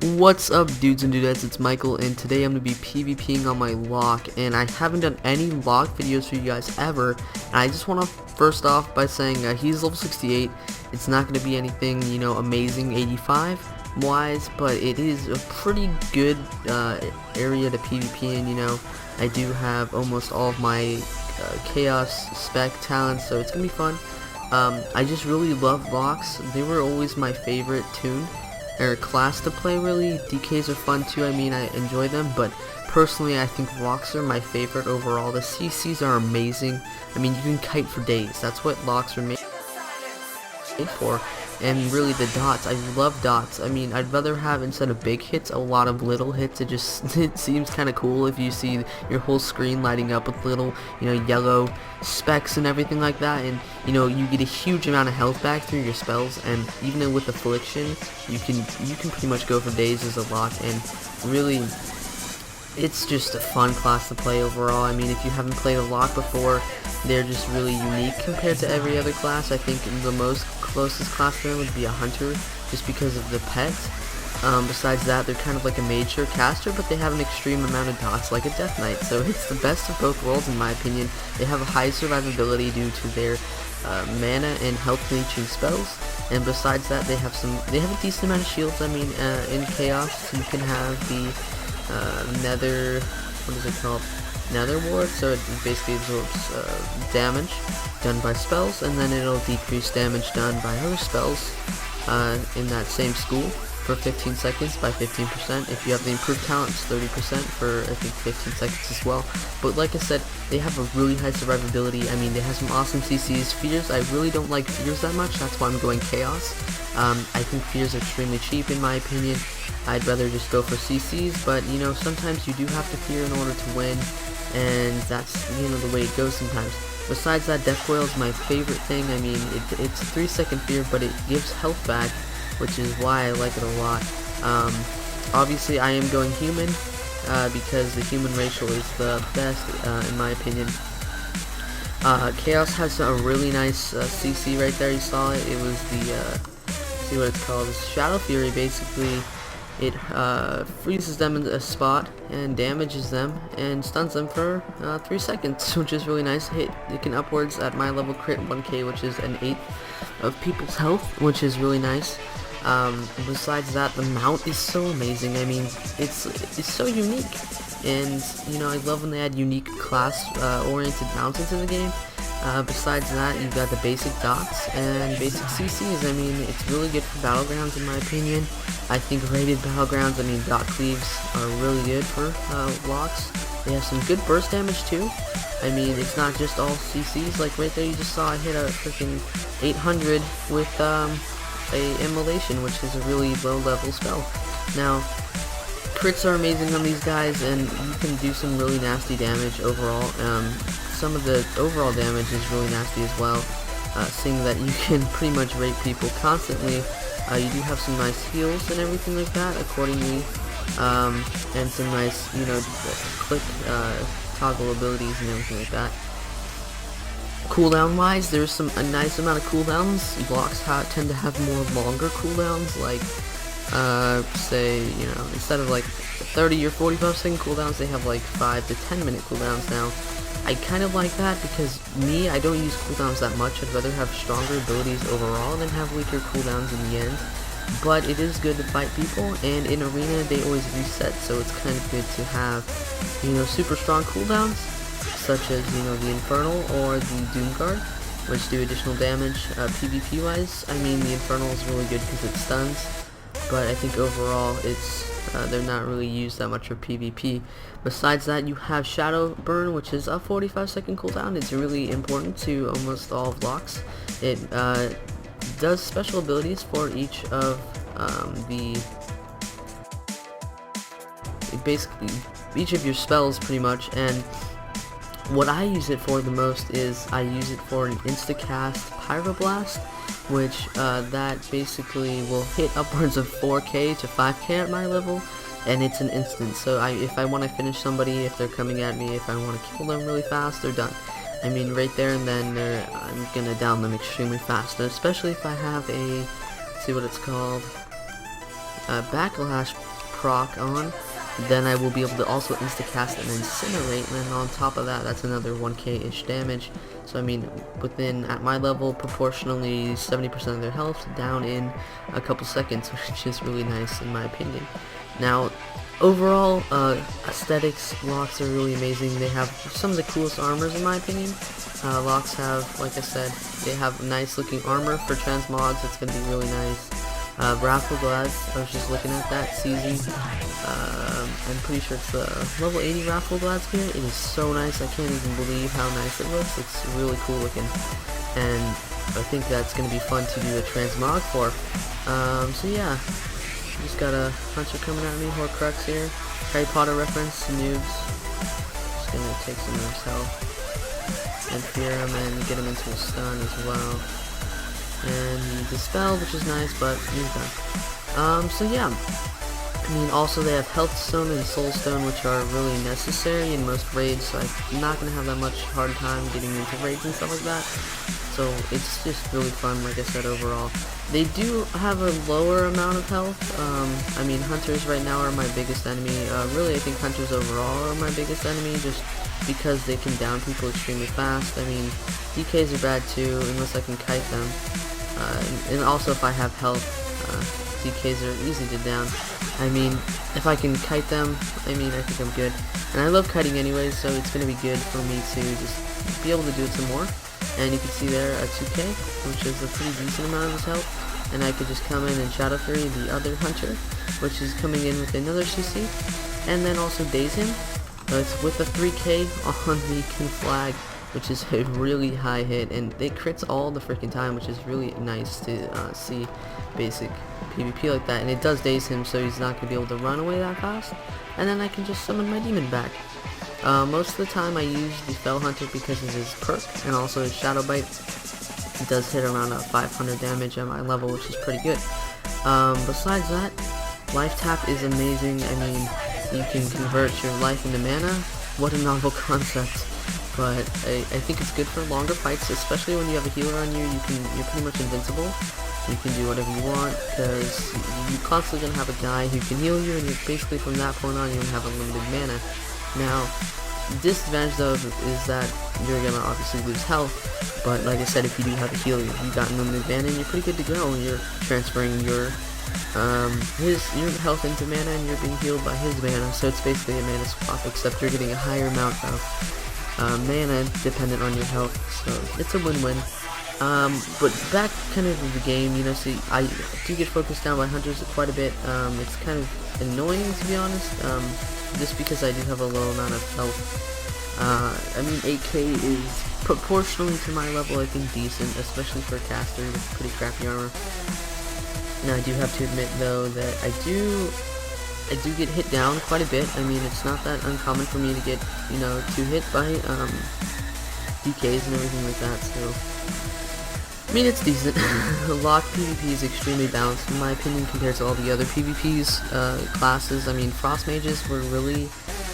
What's up, dudes and dudettes? It's Michael, and today I'm going to be PvPing on my Lock, and I haven't done any Lock videos for you guys ever, and I just want to first off by saying he's level 68. It's not going to be anything, amazing 85 wise, but it is a pretty good area to PvP in. I do have almost all of my Chaos spec talents, so it's going to be fun. I just really love Locks. They were always my favorite tune or class to play, really. DKs are fun too, I enjoy them, but personally I think Locks are my favorite overall. The CCs are amazing. You can kite for days. That's what Locks are made for. And really the dots, I love dots. I'd rather have, instead of big hits, a lot of little hits. It seems kind of cool if you see your whole screen lighting up with little, yellow specks and everything like that. And, you get a huge amount of health back through your spells. And even with Affliction, you can pretty much go for days as a Lock. And really, it's just a fun class to play overall. If you haven't played a Lock before, they're just really unique compared to every other class. I think the most closest class to them would be a Hunter, just because of the pet. Besides that, they're kind of like a mage or caster, but they have an extreme amount of dots like a Death Knight. So it's the best of both worlds in my opinion. They have a high survivability due to their mana and health leeching spells. And besides that, they have a decent amount of shields. In Chaos, you can have the Nether, what is it called? Nether ward, so it basically absorbs damage done by spells, and then it'll decrease damage done by other spells in that same school for 15 seconds by 15%. If you have the improved talent, it's 30% for I think 15 seconds as well. But like I said, they have a really high survivability. They have some awesome CCs. Fears, I really don't like Fears that much, that's why I'm going Chaos. I think Fears are extremely cheap in my opinion. I'd rather just go for CCs, but sometimes you do have to fear in order to win, and that's the way it goes sometimes. Besides that, Death Coil is my favorite thing. It's a 3-second fear, but it gives health back, which is why I like it a lot. Obviously I am going human, because the human racial is the best in my opinion. Chaos has a really nice CC right there, you saw it. It was the, see what it's called, it's Shadow Fury basically. It freezes them in a spot and damages them and stuns them for 3 seconds, which is really nice. It can upwards at my level crit 1k, which is an 1/8 of people's health, which is really nice. Besides that, the mount is so amazing. It's so unique, and I love when they add unique class oriented mounts into the game. Besides that, you've got the basic dots and basic CCs. It's really good for battlegrounds in my opinion. I think rated battlegrounds, dot cleaves are really good for Locks. They have some good burst damage too. It's not just all CCs. Like right there, you just saw I hit a freaking 800 with a Immolation, which is a really low level spell. Now, crits are amazing on these guys, and you can do some really nasty damage overall. Some of the overall damage is really nasty as well, seeing that you can pretty much rape people constantly. You do have some nice heals and everything like that accordingly, and some nice, click toggle abilities and everything like that. Cooldown wise, there's a nice amount of cooldowns. Locks tend to have more longer cooldowns, like say, instead of like 30 or 45 second cooldowns, they have like 5 to 10 minute cooldowns now. I kind of like that because I don't use cooldowns that much. I'd rather have stronger abilities overall than have weaker cooldowns in the end. But it is good to fight people, and in Arena they always reset, so it's kind of good to have, super strong cooldowns, such as, the Infernal or the Doomguard, which do additional damage. PvP wise, the Infernal is really good because it stuns, but I think overall they're not really used that much for PvP. Besides that, you have Shadow Burn, which is a 45-second cooldown. It's really important to almost all of Locks. It does special abilities for each of basically each of your spells pretty much, and what I use it for the most is I use it for an insta-cast Pyroblast, which that basically will hit upwards of 4k to 5k at my level, and it's an instant. So if I want to finish somebody, if they're coming at me, if I want to kill them really fast, they're done. Right there and then I'm gonna down them extremely fast, especially if I have a, let's see what it's called, Backlash proc on, then I will be able to also insta-cast and incinerate, and then on top of that, that's another 1k-ish damage. So I mean, within, at my level, proportionally 70% of their health down in a couple seconds, which is really nice in my opinion. Now, overall, aesthetics, locks are really amazing. They have some of the coolest armors in my opinion. Locks have, like I said, they have nice looking armor for transmogs. It's going to be really nice. Raffle Glads, I was just looking at that season. I'm pretty sure it's the level 80 Raffle Glads here. It is so nice. I can't even believe how nice it looks. It's really cool looking, and I think that's going to be fun to do a transmog for. So yeah, just got a hunter coming at me, Horcrux here. Harry Potter reference, noobs. Just gonna take some of his health and fear him and get him into a stun as well. And Dispel, which is nice, but he's done. So yeah, I mean, also they have Health Stone and Soul Stone, which are really necessary in most raids, so I'm not going to have that much hard time getting into raids and stuff like that. So it's just really fun, like I said, overall. They do have a lower amount of health. I mean, Hunters right now are my biggest enemy. Really, I think Hunters overall are my biggest enemy, just because they can down people extremely fast. I mean, DKs are bad too, unless I can kite them. And also if I have health, DKs are easy to down. I mean, if I can kite them, I mean, I think I'm good. And I love kiting anyways, so it's going to be good for me to just be able to do it some more. And you can see there a 2k, which is a pretty decent amount of his health. And I could just come in and Shadow Fury the other Hunter, which is coming in with another CC. And then also daze him. It's with a 3k on the Conflag, which is a really high hit, and it crits all the freaking time, which is really nice to see basic PvP like that. And it does daze him, so he's not going to be able to run away that fast. And then I can just summon my demon back. Most of the time I use the Fell Hunter because of his perk, and also his Shadow Bite. It does hit around 500 damage at my level, which is pretty good. Besides that, Life Tap is amazing. I mean, you can convert your life into mana. What a novel concept. But I think it's good for longer fights, especially when you have a healer on you. You're pretty much invincible. You can do whatever you want, because you're constantly going to have a guy who can heal you, and you're basically from that point on, you're going to have unlimited mana. Now, the disadvantage though is that you're going to obviously lose health, but like I said, if you do have a healer, you've got unlimited mana, and you're pretty good to go. You're transferring your health into mana, and you're being healed by his mana, so it's basically a mana swap, except you're getting a higher amount of mana dependent on your health, so it's a win-win. But back kind of to the game, you know, see, I do get focused down by Hunters quite a bit. It's kind of annoying, to be honest, just because I do have a low amount of health. I mean, 8k is proportionally to my level, I think, decent, especially for a caster with pretty crappy armor. Now, I do have to admit, though, that I do get hit down quite a bit. I mean, it's not that uncommon for me to get, you know, 2 hit by DKs and everything like that, so I mean, it's decent. Lock PvP is extremely balanced, in my opinion, compared to all the other PvP's classes. I mean, Frost Mages were really,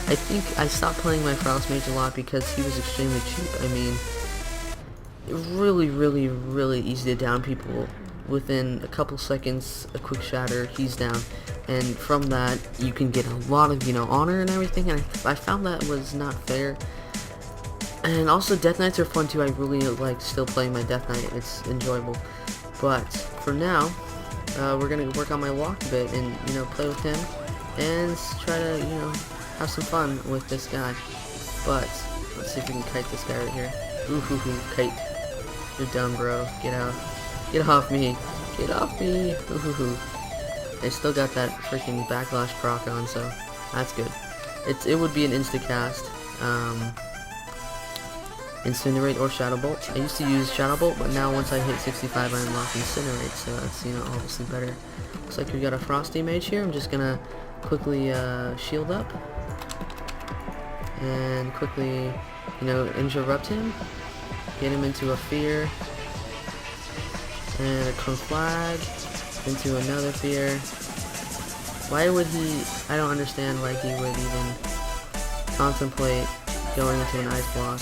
I think I stopped playing my Frost Mage a lot because he was extremely cheap. I mean, really easy to down people. Within a couple seconds, a quick shatter, he's down, and from that you can get a lot of, you know, honor and everything, and I found that was not fair. And also Death Knights are fun too. I really like still playing my Death Knight, it's enjoyable. But for now, we're gonna work on my Lock a bit and, you know, play with him and try to, you know, have some fun with this guy. But let's see if we can kite this guy right here. Ooh, kite. You're dumb, bro. Get out. Get off me. Get off me. Ooh. I still got that freaking Backlash proc on, so that's good. It would be an insta-cast. Incinerate or Shadow Bolt. I used to use Shadow Bolt, but now once I hit 65 I unlock Incinerate, so that's, you know, obviously better. Looks like we got a Frosty Mage here. I'm just gonna quickly shield up and quickly, you know, interrupt him, get him into a fear and a Conflag into another fear. Why would he, I don't understand why he would even contemplate going into an Ice Block.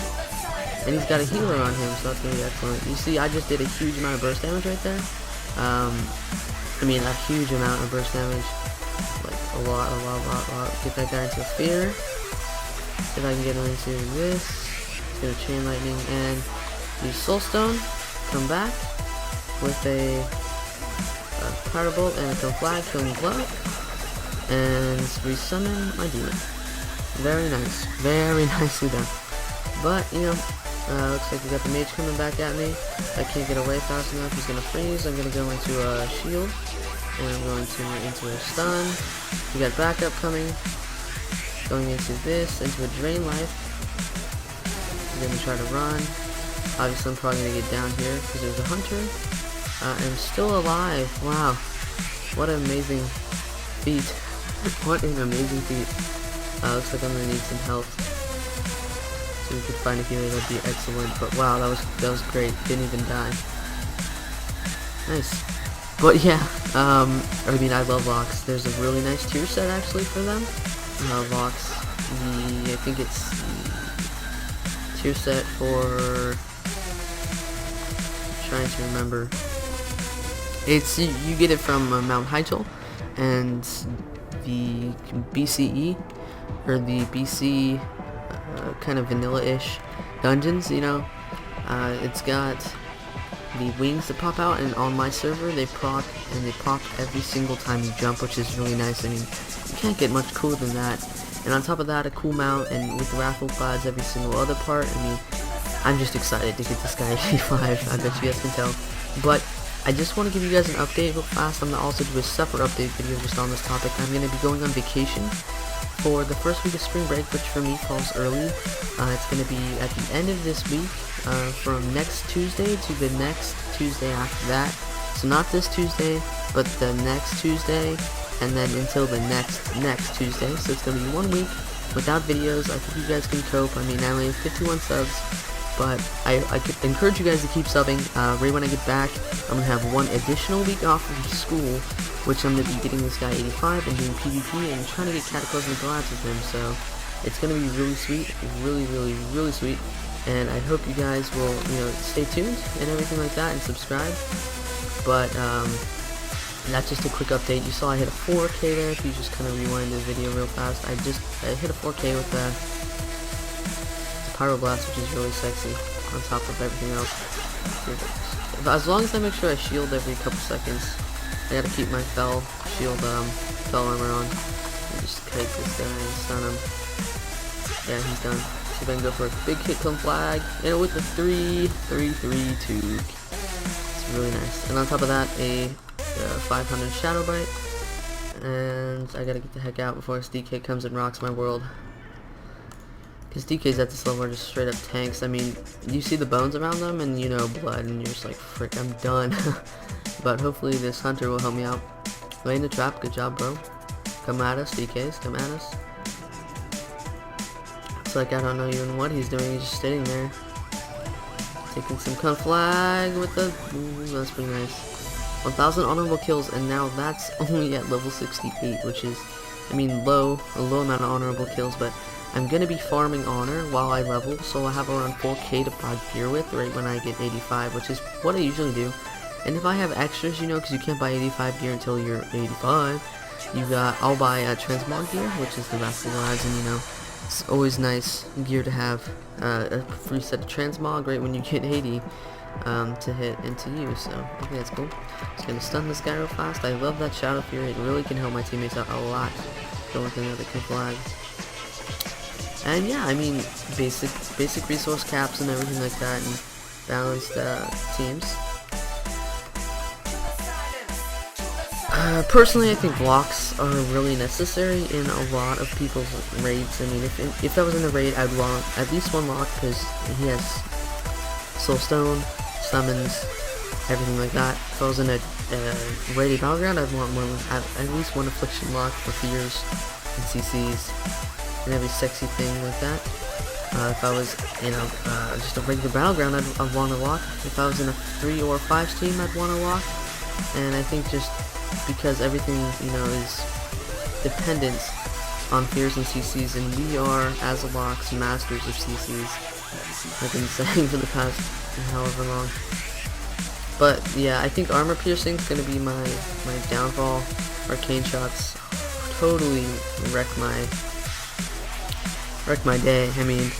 And he's got a healer on him, so that's going to be excellent. You see, I just did a huge amount of burst damage right there. I mean, a huge amount of burst damage. Like, a lot. Get that guy into a fear. See if I can get him into this. Let's go chain lightning and use soulstone. Come back with a power bolt and a kill flag, killing blow. And resummon my demon. Very nice. Very nicely done. But, you know, looks like we got the mage coming back at me. I can't get away fast enough. He's gonna freeze. I'm gonna go into a shield. And I'm going into a stun. We got backup coming. Going into this, into a drain life. I'm gonna try to run. Obviously I'm probably gonna get down here because there's a hunter. I'm still alive. Wow. What an amazing feat. What an amazing feat. Looks like I'm gonna need some health. So we could find a healer, that'd be excellent. But wow, that was great. Didn't even die. Nice. But yeah, I mean, I love locks. There's a really nice tier set actually for them. Locks. I think it's the tier set for. I'm trying to remember. It's you get it from Mount Hyjal and the BCE or the BC kind of vanilla-ish dungeons. You know, it's got the wings that pop out, and on my server they proc every single time you jump, which is really nice. I mean, you can't get much cooler than that. And on top of that, a cool mount, and with the raffle clouds every single other part. I mean, I'm just excited to get this guy 85. I bet you guys can tell. But I just want to give you guys an update real fast. I'm going to also do a separate update video just on this topic. I'm going to be going on vacation for the first week of spring break, which for me falls early. It's going to be at the end of this week, from next Tuesday to the next Tuesday after that. So not this Tuesday, but the next Tuesday, and then until the next Tuesday. So it's going to be 1 week without videos. I think you guys can cope. I mean, I only have 51 subs, but I could encourage you guys to keep subbing. Right when I get back, I'm going to have 1 additional week off of school, which I'm going to be getting this guy 85 and doing PvP and trying to get Cataclysmic Glads with him. So it's going to be really sweet, really sweet. And I hope you guys will, you know, stay tuned and everything like that and subscribe. But that's just a quick update. You saw I hit a 4K there. If you just kind of rewind the video real fast, I hit a 4K with the Pyroblast, which is really sexy on top of everything else. As long as I make sure I shield every couple seconds. I gotta keep my fell armor on. Just kite this guy and stun him. Yeah, he's done. So then go for a big hit come flag, and with the 3-3-3-2. It's really nice. And on top of that, a 500 Shadow Bite. And I gotta get the heck out before this DK comes and rocks my world. Because DKs at this level are just straight up tanks. I mean, you see the bones around them and you know blood, and you're just like, frick, I'm done. But hopefully this hunter will help me out. Laying the trap, good job, bro. Come at us, DKs, come at us. It's like I don't know even what he's doing, he's just sitting there. Taking some con flag with the... Ooh, that's pretty nice. 1,000 honorable kills, and now that's only at level 68, which is, I mean, a low amount of honorable kills, but I'm going to be farming honor while I level, so I'll have around 4k to buy gear with right when I get 85, which is what I usually do. And if I have extras, you know, because you can't buy 85 gear until you're 85, I'll buy transmog gear, which is the Vassal Lives, and you know, it's always nice gear to have a free set of transmog right when you get 80 to hit and to use, so I think that's cool. Just gonna stun this guy real fast. I love that Shadow Fury, it really can help my teammates out a lot. Going with another kill flag. And yeah, I mean, basic resource caps and everything like that, and balanced teams. Personally, I think blocks are really necessary in a lot of people's raids. I mean, if I was in a raid, I'd want at least 1 lock, because he has Soulstone, summons, everything like that. If I was in a raided battleground, I'd want at least 1 affliction lock for fears and CCs and every sexy thing like that. If I was, you know, just a regular battleground, I'd want a lock. If I was in a 3 or 5 team, I'd want a lock. And I think just because everything, you know, is dependent on fears and CCs, and we are, as a locks, masters of CCs. I've been saying for the past however long. But yeah, I think armor piercing's gonna be my downfall. Arcane shots totally wreck my day. I mean,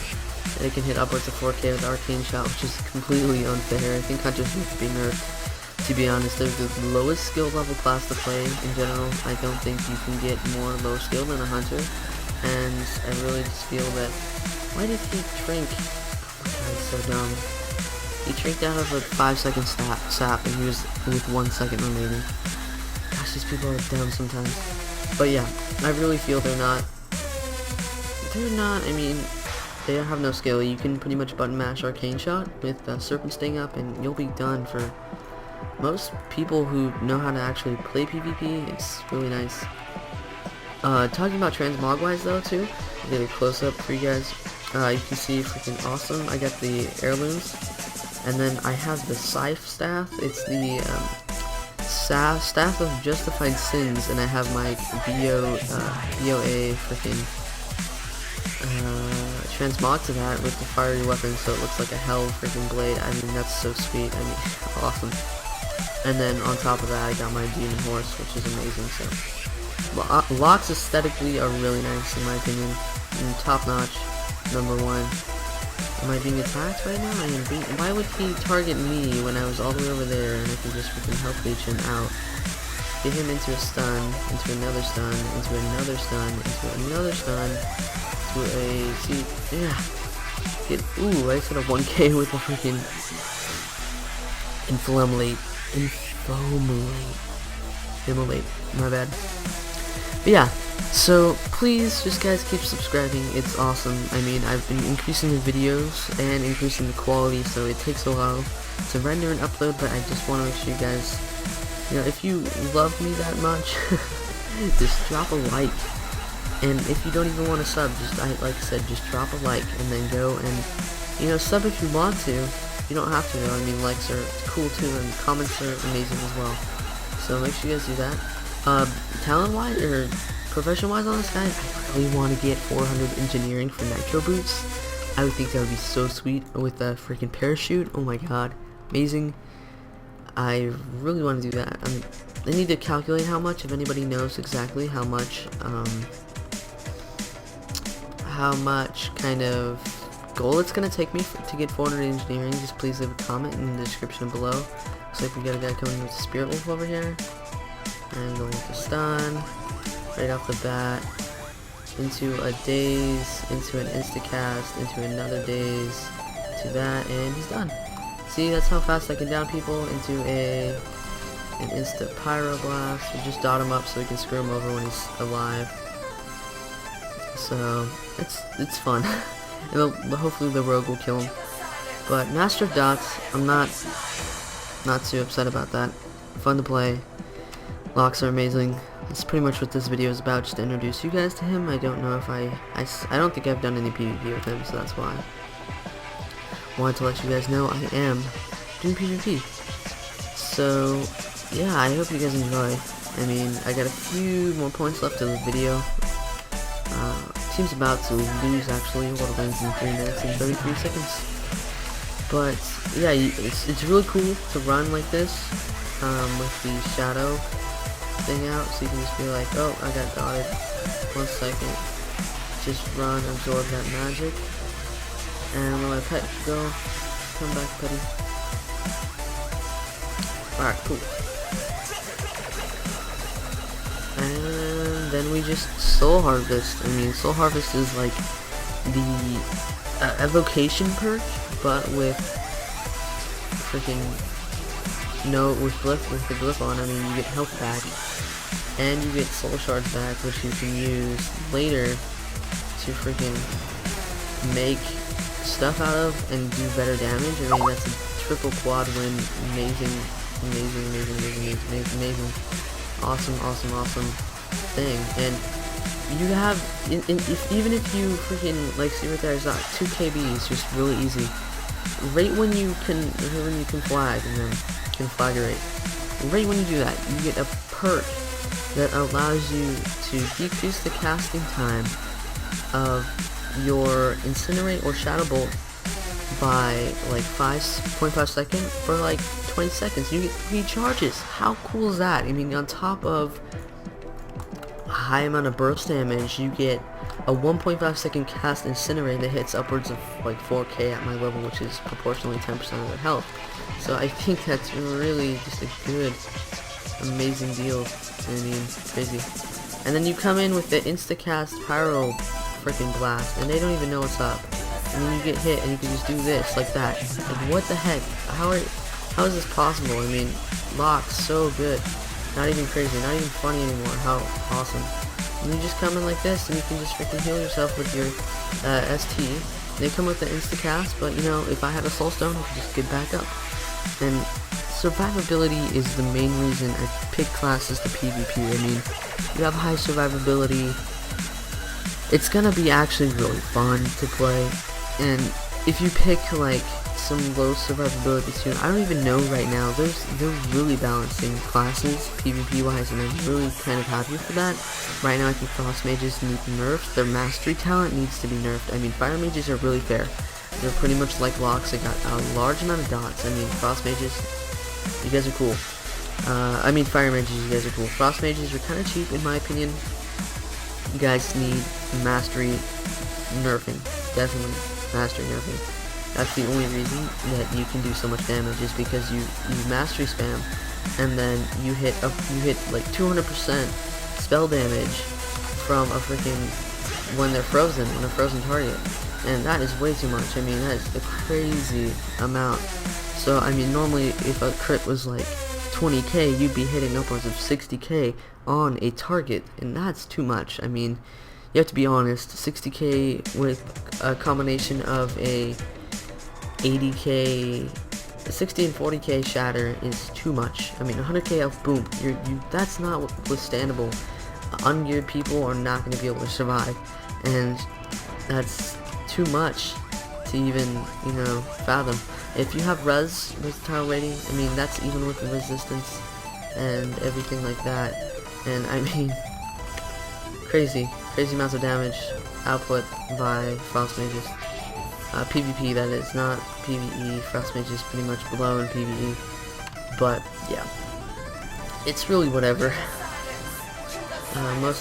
they can hit upwards of 4K with arcane shot, which is completely unfair. I think hunters need to be nerfed. To be honest, they're the lowest skill level class to play in general. I don't think you can get more low skill than a hunter, and I really just feel that. Why did he trink? Oh my god, he's so dumb. He trinked out of a 5-second sap, and he was with 1 second remaining. Gosh, these people are dumb sometimes. But yeah, I really feel they're not, I mean, they have no skill. You can pretty much button mash arcane shot with serpent sting up and you'll be done. For most people who know how to actually play PvP, it's really nice. Talking about transmog wise though too, I'll get a close up for you guys. You can see freaking awesome. I got the heirlooms, and then I have the scythe staff. It's the staff of justified sins, and I have my BOA freaking transmog to that with the fiery weapon, so it looks like a hell freaking blade. I mean, that's so sweet. I mean, awesome. And then on top of that, I got my demon horse, which is amazing. So locks aesthetically are really nice in my opinion, and top notch, #1. Am I being attacked right now? I am being. Why would he target me when I was all the way over there and I can just freaking health leech him out? Get him into a stun, into another stun, into another stun, into another stun, to a yeah. Ooh, I just hit a 1K with a freaking inflammate. My bad. But yeah, so please, just guys, keep subscribing. It's awesome. I mean, I've been increasing the videos and increasing the quality, so it takes a while to render and upload, but I just want to make sure you guys, you know, if you love me that much, just drop a like. And if you don't even want to sub, just like I said, just drop a like and then go and, you know, sub if you want to. You don't have to though. I mean, likes are cool too, and comments are amazing as well. So make sure you guys do that. Talent-wise, or profession-wise on this guy, I really want to get 400 engineering for nitro boots. I would think that would be so sweet with a freaking parachute. Oh my god, amazing. I really want to do that. I need to calculate how much, if anybody knows exactly how much kind of goal it's gonna take me to get 400 engineering. Just please leave a comment in the description below. Looks like we got a guy coming with a spirit wolf over here, and going to stun right off the bat, into a daze, into an insta cast, into another daze, to that, and he's done. See, that's how fast I can down people. Into an insta pyroblast. We just dot him up so we can screw him over when he's alive. So it's fun. And hopefully the rogue will kill him. But Master of Dots, I'm not too upset about that. Fun to play. Locks are amazing. That's pretty much what this video is about, just to introduce you guys to him. I don't know if I don't think I've done any PvP with him, so that's why. Wanted to let you guys know I am doing PvP. So yeah, I hope you guys enjoy. I mean, I got a few more points left of the video. Team's about to lose actually. What ends in 3 minutes and 33 seconds. But yeah, it's really cool to run like this with the shadow thing out, so you can just be like, oh, I got dotted. 1 second. Just run, absorb that magic, and let my pet go. Come back, petty. Alright, cool. And then we just soul harvest. I mean, soul harvest is like the evocation perk, but with freaking with the glyph on. I mean, you get health back, and you get soul shards back, which you can use later to freaking make stuff out of and do better damage. I mean, that's a triple quad win. Amazing, awesome thing. And you have, even if you freaking, like, see right there, it's not 2 KB, it's just really easy. Right when you can flag, and then conflagrate, right when you do that, you get a perk that allows you to decrease the casting time of your incinerate or shadow bolt by like 5.5 seconds for like 20 seconds. You get 3 charges. How cool is that? I mean, on top of a high amount of burst damage, you get a 1.5 second cast incinerate that hits upwards of like 4k at my level, which is proportionally 10% of their health. So I think that's really just a good, amazing deal. I mean, crazy. And then you come in with the insta-cast pyro freaking blast, and they don't even know what's up. And then you get hit, and you can just do this, like that. Like, what the heck? How is this possible? I mean, Locke's so good. Not even crazy, not even funny anymore. How awesome. And you just come in like this, and you can just freaking heal yourself with your ST. They come with the insta-cast, but, you know, if I had a soul stone, I could just get back up. And survivability is the main reason I pick classes to PvP. I mean, you have high survivability, it's gonna be actually really fun to play. And if you pick like some low survivability too, I don't even know right now, they're really balancing classes PvP wise, and I'm really kind of happy for that. Right now I think frost mages need nerfed. Their mastery talent needs to be nerfed. I mean, fire mages are really fair. They're pretty much like locks. They got a large amount of dots. I mean, frost mages, you guys are cool. I mean, fire mages, you guys are cool. Frost mages are kind of cheap in my opinion. You guys need mastery nerfing. Definitely mastery nerfing. That's the only reason that you can do so much damage, is because you mastery spam, and then you hit like 200% spell damage from a freaking when they're frozen, target. And that is way too much. I mean, that is a crazy amount. So, I mean, normally if a crit was like 20k, you'd be hitting upwards of 60k on a target, and that's too much. I mean, you have to be honest, 60k with a combination of a 80k, 60 and 40k shatter is too much. I mean, 100k health, boom, that's not withstandable. Ungeared people are not going to be able to survive, and that's too much to even, you know, fathom. If you have versatile rating, I mean, that's even with the resistance and everything like that. And I mean, crazy amounts of damage output by frost mages. PvP, that is, not PvE. Frost mages pretty much below in PvE. But yeah, it's really whatever. Most